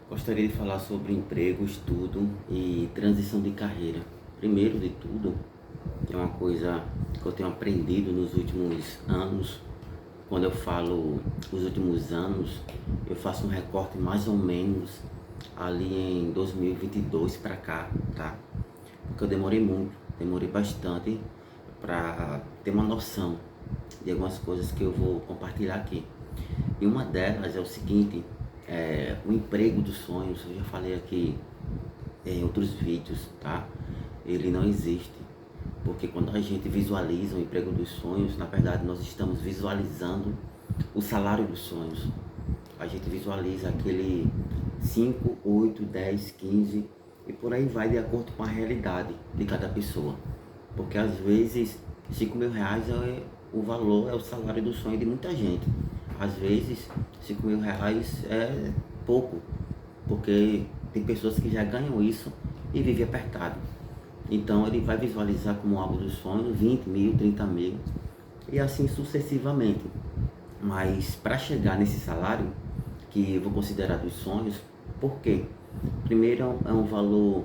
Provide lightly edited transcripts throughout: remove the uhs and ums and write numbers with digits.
Gostaria de falar sobre emprego, estudo e transição de carreira. Primeiro de tudo, é uma coisa que eu tenho aprendido nos últimos anos. Quando eu falo os últimos anos, eu faço um recorte mais ou menos ali em 2022 para cá, tá? Porque eu demorei bastante para ter uma noção de algumas coisas que eu vou compartilhar aqui. E uma delas é o seguinte, o emprego dos sonhos. Eu já falei aqui em outros vídeos, tá? Ele não existe, porque quando a gente visualiza o emprego dos sonhos, na verdade nós estamos visualizando o salário dos sonhos. A gente visualiza aquele 5, 8, 10, 15 e por aí vai, de acordo com a realidade de cada pessoa. Porque às vezes R$ 5.000 o valor, é o salário do sonho de muita gente. Às vezes R$ 5.000 é pouco, porque tem pessoas que já ganham isso e vivem apertado. Então ele vai visualizar como algo dos sonhos 20 mil, 30 mil e assim sucessivamente. Mas para chegar nesse salário, que eu vou considerar dos sonhos, por quê? Primeiro, é um valor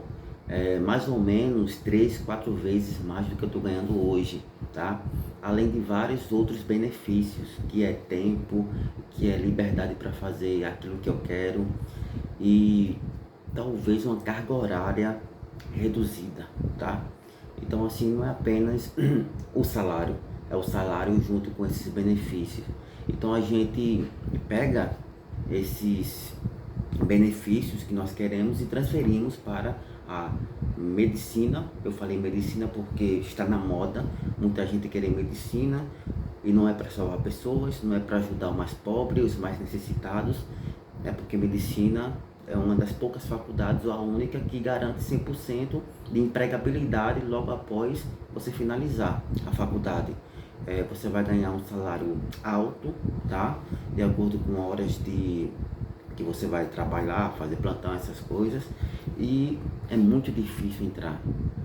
mais ou menos 3, 4 vezes mais do que eu estou ganhando hoje, tá? Além de vários outros benefícios, que é tempo, que é liberdade para fazer aquilo que eu quero e talvez uma carga horária reduzida, tá? Então assim, não é apenas o salário, é o salário junto com esses benefícios. Então a gente pega esses benefícios que nós queremos e transferimos para a medicina. Eu falei medicina porque está na moda, muita gente quer medicina e não é para salvar pessoas, não é para ajudar os mais pobres, os mais necessitados, é porque medicina é uma das poucas faculdades, ou a única, que garante 100% de empregabilidade logo após você finalizar a faculdade. Você vai ganhar um salário alto, tá? De acordo com horas que você vai trabalhar, fazer plantão, essas coisas. E é muito difícil entrar,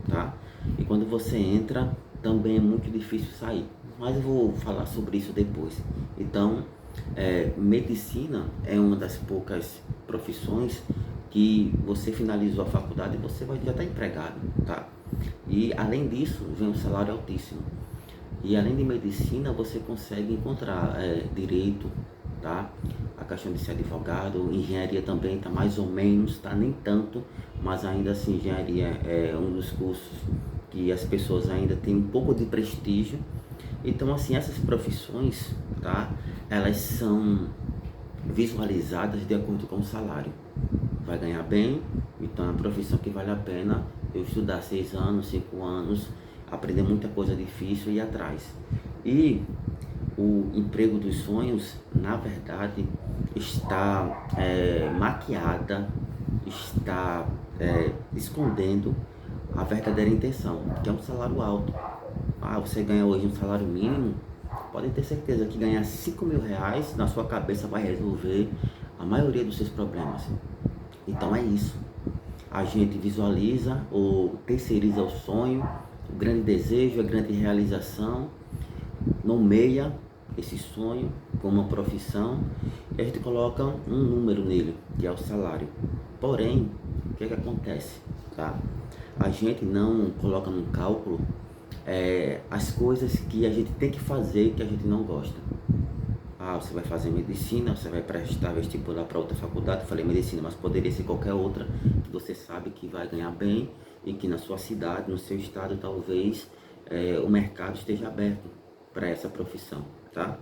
tá? E quando você entra, também é muito difícil sair. Mas eu vou falar sobre isso depois. Então, medicina é uma das poucas profissões que você finalizou a faculdade e você já está empregado, tá? E além disso, vem um salário altíssimo. E além de medicina, você consegue encontrar direito, tá? A questão de ser advogado, engenharia também está mais ou menos, tá? Nem tanto, mas ainda assim engenharia é um dos cursos que as pessoas ainda têm um pouco de prestígio. Então assim, essas profissões, tá? Elas são visualizadas de acordo com o salário. Vai ganhar bem, então é uma profissão que vale a pena eu estudar 6 anos, 5 anos, aprender muita coisa difícil e ir atrás. E o emprego dos sonhos, na verdade, está maquiada, está escondendo a verdadeira intenção, que é um salário alto. Você ganha hoje um salário mínimo, pode ter certeza que ganhar R$ 5.000 na sua cabeça vai resolver a maioria dos seus problemas. Então é isso. A gente visualiza ou terceiriza o sonho, o grande desejo, a grande realização, nomeia esse sonho como uma profissão e a gente coloca um número nele, que é o salário. Porém, o que acontece? Tá? A gente não coloca no cálculo as coisas que a gente tem que fazer que a gente não gosta. Você vai fazer medicina, você vai prestar vestibular para outra faculdade. Eu falei medicina, mas poderia ser qualquer outra que você sabe que vai ganhar bem e que na sua cidade, no seu estado, talvez o mercado esteja aberto para essa profissão, tá?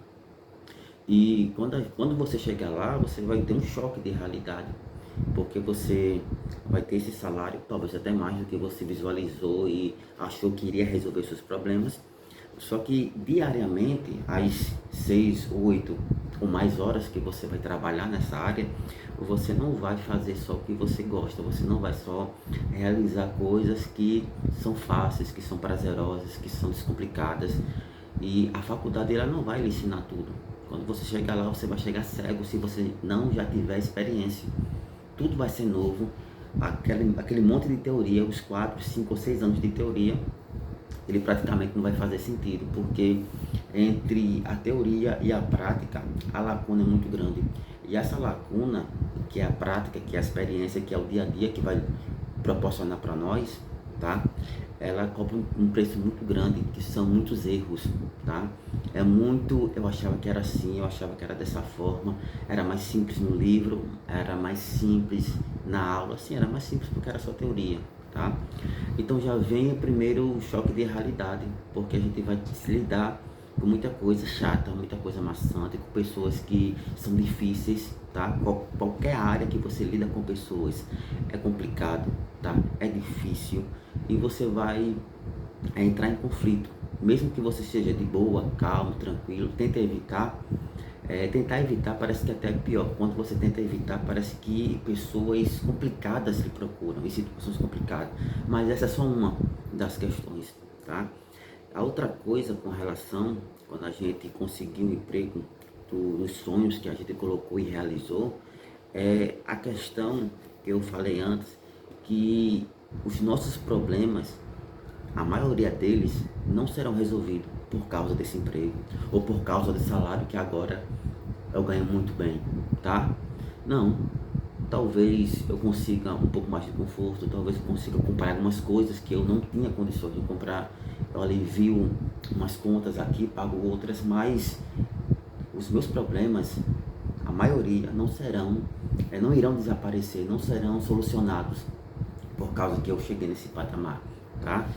E quando você chegar lá, você vai ter um choque de realidade, porque você vai ter esse salário, talvez até mais do que você visualizou e achou que iria resolver seus problemas. Só que diariamente, às 6, 8 ou mais horas que você vai trabalhar nessa área, você não vai fazer só o que você gosta, você não vai só realizar coisas que são fáceis, que são prazerosas, que são descomplicadas. E a faculdade ela não vai lhe ensinar tudo. Quando você chegar lá, você vai chegar cego se você não já tiver experiência. Tudo vai ser novo, aquele monte de teoria, os 4, 5 ou 6 anos de teoria, ele praticamente não vai fazer sentido, porque entre a teoria e a prática, a lacuna é muito grande. E essa lacuna, que é a prática, que é a experiência, que é o dia a dia que vai proporcionar para nós, tá? Ela cobra um preço muito grande, que são muitos erros, tá? Eu achava que era assim, eu achava que era dessa forma, era mais simples no livro, era mais simples na aula, assim, era mais simples porque era só teoria, tá? Então já vem o primeiro choque de realidade, porque a gente vai se lidar com muita coisa chata, muita coisa maçante, com pessoas que são difíceis, tá? Qualquer área que você lida com pessoas é complicado, tá? É difícil e você vai entrar em conflito. Mesmo que você seja de boa, calmo, tranquilo, tenta evitar. Tentar evitar parece que até é pior. Quando você tenta evitar, parece que pessoas complicadas lhe procuram, em situações complicadas. Mas essa é só uma das questões, tá? A outra coisa com relação, quando a gente conseguiu um emprego dos sonhos que a gente colocou e realizou, é a questão que eu falei antes, que os nossos problemas, a maioria deles, não serão resolvidos por causa desse emprego ou por causa desse salário que agora eu ganho muito bem, tá? Não. Talvez eu consiga um pouco mais de conforto, talvez eu consiga comprar algumas coisas que eu não tinha condições de comprar. Eu alivio umas contas aqui, pago outras, mas os meus problemas, a maioria, não irão desaparecer, não serão solucionados por causa que eu cheguei nesse patamar, tá?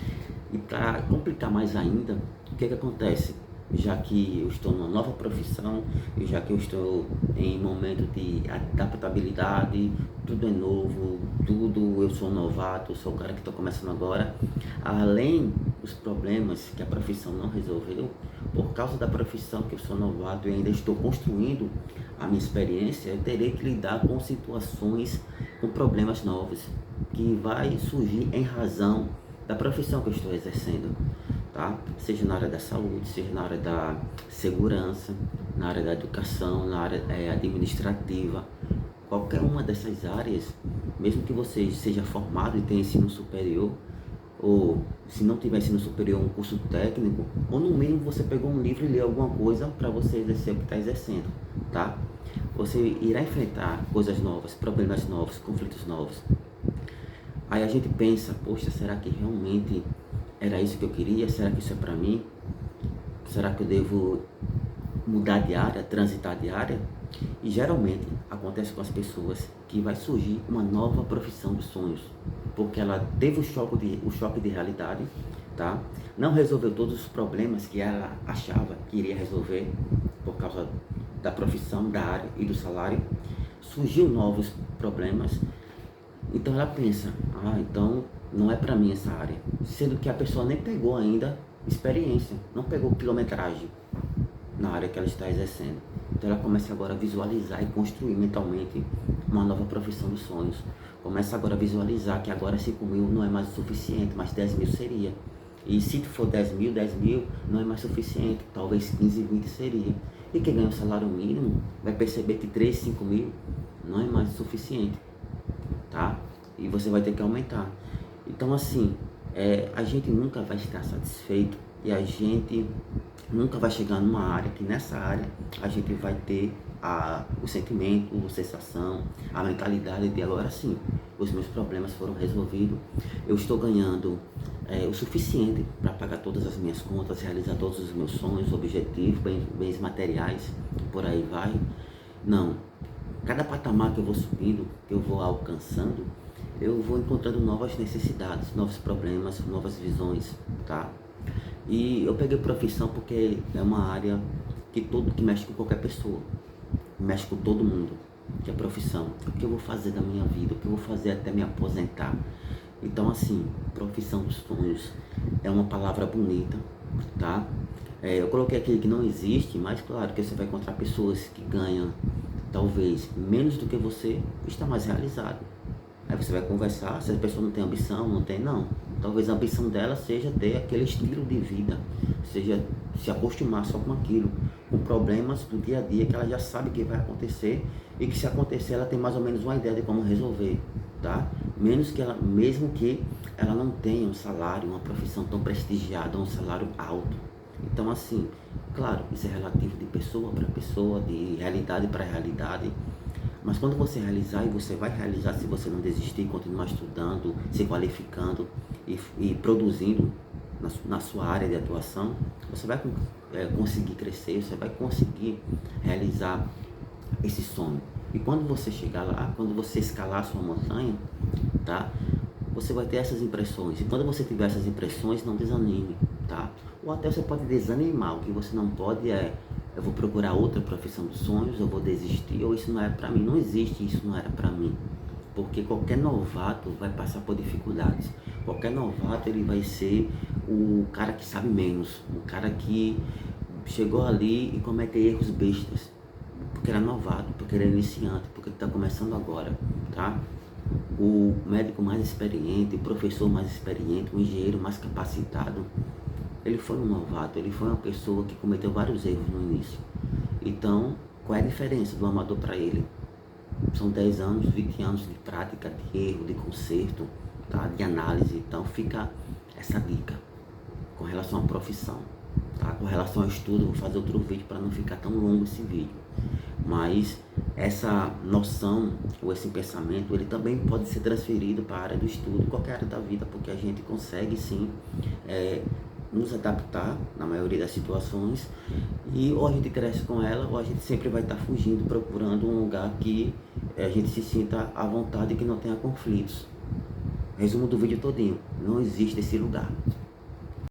E para complicar mais ainda, o que acontece? Já que eu estou numa nova profissão, e já que eu estou em momento de adaptabilidade, tudo é novo, tudo, eu sou novato, eu sou o cara que estou começando agora, além dos problemas que a profissão não resolveu, por causa da profissão que eu sou novato e ainda estou construindo a minha experiência, eu terei que lidar com situações, com problemas novos, que vai surgir em razão da profissão que eu estou exercendo, tá? Seja na área da saúde, seja na área da segurança, na área da educação, na área administrativa, qualquer uma dessas áreas, mesmo que você seja formado e tenha ensino superior, ou se não tiver ensino superior, um curso técnico, ou no mínimo você pegou um livro e leu alguma coisa para você exercer o que está exercendo, tá? Você irá enfrentar coisas novas, problemas novos, conflitos novos. Aí a gente pensa, poxa, será que realmente era isso que eu queria? Será que isso é para mim? Será que eu devo mudar de área, transitar de área? E geralmente acontece com as pessoas que vai surgir uma nova profissão dos sonhos, porque ela teve o choque de realidade, tá? Não resolveu todos os problemas que ela achava que iria resolver por causa da profissão, da área e do salário. Surgiu novos problemas. Então ela pensa, então não é para mim essa área, sendo que a pessoa nem pegou ainda experiência, não pegou quilometragem na área que ela está exercendo. Então ela começa agora a visualizar e construir mentalmente uma nova profissão dos sonhos. Começa agora a visualizar que agora 5 mil não é mais o suficiente, mas 10 mil seria. E se for 10 mil não é mais suficiente, talvez 15, 20 seria. E quem ganha o salário mínimo vai perceber que 3, 5 mil não é mais o suficiente, tá? E você vai ter que aumentar. Então assim, a gente nunca vai estar satisfeito e a gente nunca vai chegar numa área que nessa área a gente vai ter o sentimento, a sensação, a mentalidade de agora sim, os meus problemas foram resolvidos, eu estou ganhando o suficiente para pagar todas as minhas contas, realizar todos os meus sonhos, objetivos, bens materiais, por aí vai. Não, cada patamar que eu vou subindo, que eu vou alcançando, eu vou encontrando novas necessidades, novos problemas, novas visões, tá? E eu peguei profissão porque é uma área que mexe com qualquer pessoa, mexe com todo mundo, que é profissão. O que eu vou fazer da minha vida, o que eu vou fazer até me aposentar. Então assim, profissão dos sonhos é uma palavra bonita, tá? Eu coloquei aqui que não existe, mas claro que você vai encontrar pessoas que ganham talvez menos do que você, está mais realizado. Aí você vai conversar, se a pessoa não tem ambição, não tem, não. Talvez a ambição dela seja ter aquele estilo de vida, seja se acostumar só com aquilo, com problemas do dia a dia que ela já sabe que vai acontecer e que se acontecer ela tem mais ou menos uma ideia de como resolver, tá? Mesmo que ela não tenha um salário, uma profissão tão prestigiada, um salário alto. Então assim, claro, isso é relativo de pessoa para pessoa, de realidade para realidade, Mas quando você realizar, e você vai realizar se você não desistir, continuar estudando, se qualificando e produzindo na sua área de atuação, você vai conseguir crescer, você vai conseguir realizar esse sonho. E quando você chegar lá, quando você escalar a sua montanha, tá? Você vai ter essas impressões. E quando você tiver essas impressões, não desanime, tá? Ou até você pode desanimar. O que você não pode eu vou procurar outra profissão dos sonhos, eu vou desistir, ou isso não é para mim. Não existe isso não era para mim. Porque qualquer novato vai passar por dificuldades. Qualquer novato, ele vai ser o cara que sabe menos, o cara que chegou ali e comete erros bestas, porque era novato, porque era iniciante, porque está começando agora, tá? O médico mais experiente, o professor mais experiente, o engenheiro mais capacitado, ele foi um novato, ele foi uma pessoa que cometeu vários erros no início. Então, qual é a diferença do amador para ele? São 10 anos, 20 anos de prática, de erro, de conserto, tá? De análise. Então fica essa dica com relação à profissão, tá? Com relação ao estudo, vou fazer outro vídeo para não ficar tão longo esse vídeo. Mas essa noção ou esse pensamento, ele também pode ser transferido para a área do estudo, qualquer área da vida, porque a gente consegue sim nos adaptar na maioria das situações, e ou a gente cresce com ela, ou a gente sempre vai estar fugindo, procurando um lugar que a gente se sinta à vontade e que não tenha conflitos. Resumo do vídeo todinho: não existe esse lugar.